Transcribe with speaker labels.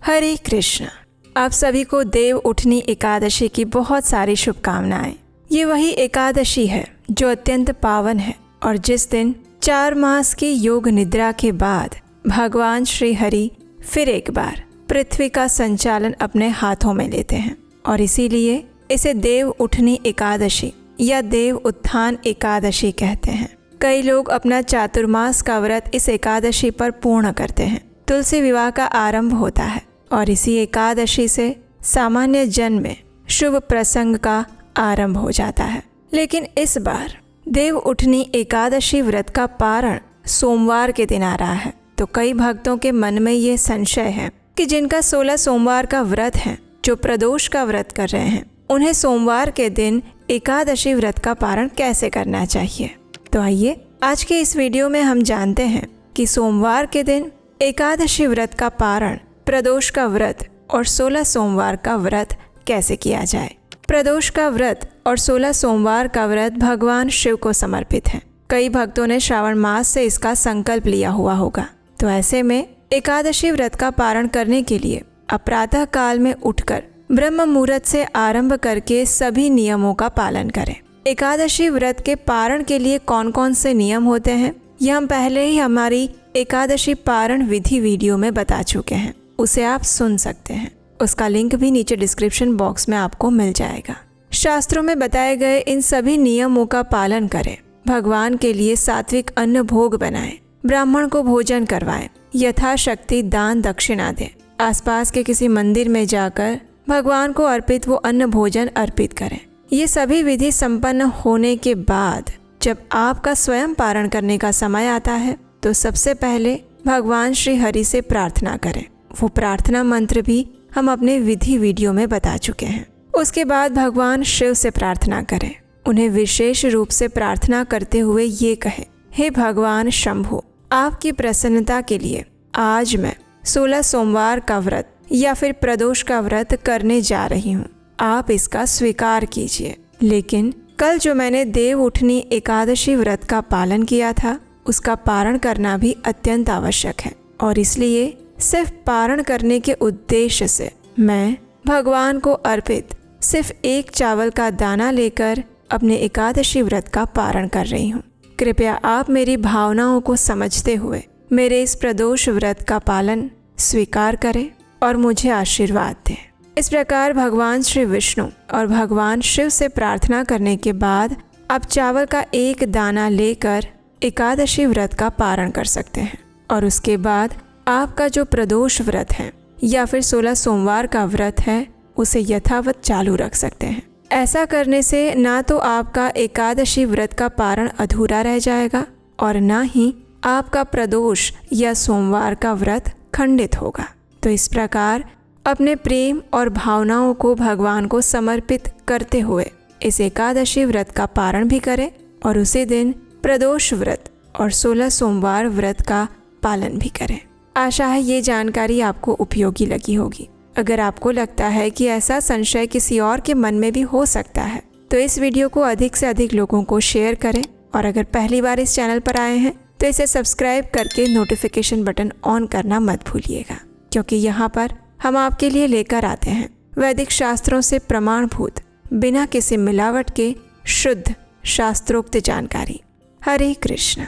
Speaker 1: हरे कृष्ण। आप सभी को देव उठनी एकादशी की बहुत सारी शुभकामनाएं। ये वही एकादशी है जो अत्यंत पावन है और जिस दिन 4 मास की योग निद्रा के बाद भगवान श्री हरि फिर एक बार पृथ्वी का संचालन अपने हाथों में लेते हैं और इसीलिए इसे देव उठनी एकादशी या देव उत्थान एकादशी कहते हैं। कई लोग अपना चातुर्मास का व्रत इस एकादशी पर पूर्ण करते हैं। तुलसी विवाह का आरंभ होता है और इसी एकादशी से सामान्य जन में शुभ प्रसंग का आरंभ हो जाता है। लेकिन इस बार देव उठनी एकादशी व्रत का पारण सोमवार के दिन आ रहा है, तो कई भक्तों के मन में ये संशय है कि जिनका 16 सोमवार का व्रत है, जो प्रदोष का व्रत कर रहे हैं, उन्हें सोमवार के दिन एकादशी व्रत का पारण कैसे करना चाहिए। तो आइए आज के इस वीडियो में हम जानते हैं कि सोमवार के दिन एकादशी व्रत का पारण, प्रदोष का व्रत और 16 सोमवार का व्रत कैसे किया जाए। प्रदोष का व्रत और 16 सोमवार का व्रत भगवान शिव को समर्पित है। कई भक्तों ने श्रावण मास से इसका संकल्प लिया हुआ होगा। तो ऐसे में एकादशी व्रत का पारण करने के लिए आप प्रातः काल में उठकर ब्रह्म मुहूर्त से आरंभ करके सभी नियमों का पालन करें। एकादशी व्रत के पारण के लिए कौन कौन से नियम होते हैं, यह हम पहले ही हमारी एकादशी पारण विधि वीडियो में बता चुके हैं, उसे आप सुन सकते हैं। उसका लिंक भी नीचे डिस्क्रिप्शन बॉक्स में आपको मिल जाएगा। शास्त्रों में बताए गए इन सभी नियमों का पालन करें। भगवान के लिए सात्विक अन्न भोग बनाएं, ब्राह्मण को भोजन करवाएं, यथाशक्ति दान दक्षिणा दें, आसपास के किसी मंदिर में जाकर भगवान को अर्पित वो अन्न भोजन अर्पित करें। ये सभी विधि संपन्न होने के बाद जब आपका स्वयं पारण करने का समय आता है, तो सबसे पहले भगवान श्री हरि से प्रार्थना करें। वो प्रार्थना मंत्र भी हम अपने विधि वीडियो में बता चुके हैं। उसके बाद भगवान शिव से प्रार्थना करें। उन्हें विशेष रूप से प्रार्थना करते हुए ये कहें, हे भगवान शंभु, आपकी प्रसन्नता के लिए आज मैं 16 सोमवार का व्रत या फिर प्रदोष का व्रत करने जा रही हूँ। आप इसका स्वीकार कीजिए। लेकिन कल जो मैंने देव उठनी एकादशी व्रत का पालन किया था, उसका पारण करना भी अत्यंत आवश्यक है और इसलिए सिर्फ पारण करने के उद्देश्य से मैं भगवान को अर्पित सिर्फ एक चावल का दाना लेकर अपने एकादशी व्रत का पारण कर रही हूँ। कृपया आप मेरी भावनाओं को समझते हुए मेरे इस प्रदोष व्रत का पालन स्वीकार करें और मुझे आशीर्वाद दें। इस प्रकार भगवान श्री विष्णु और भगवान शिव से प्रार्थना करने के बाद आप चावल का एक दाना लेकर एकादशी व्रत का पारण कर सकते हैं और उसके बाद आपका जो प्रदोष व्रत है या फिर 16 सोमवार का व्रत है, उसे यथावत चालू रख सकते हैं। ऐसा करने से ना तो आपका एकादशी व्रत का पारण अधूरा रह जाएगा और ना ही आपका प्रदोष या सोमवार का व्रत खंडित होगा। तो इस प्रकार अपने प्रेम और भावनाओं को भगवान को समर्पित करते हुए इस एकादशी व्रत का पारण भी करें और उसी दिन प्रदोष व्रत और 16 सोमवार व्रत का पालन भी करें। आशा है ये जानकारी आपको उपयोगी लगी होगी। अगर आपको लगता है कि ऐसा संशय किसी और के मन में भी हो सकता है, तो इस वीडियो को अधिक से अधिक लोगों को शेयर करें और अगर पहली बार इस चैनल पर आए हैं तो इसे सब्सक्राइब करके नोटिफिकेशन बटन ऑन करना मत भूलिएगा, क्योंकि यहाँ पर हम आपके लिए लेकर आते हैं वैदिक शास्त्रों से प्रमाणभूत, बिना किसी मिलावट के शुद्ध शास्त्रोक्त जानकारी। हरे कृष्ण।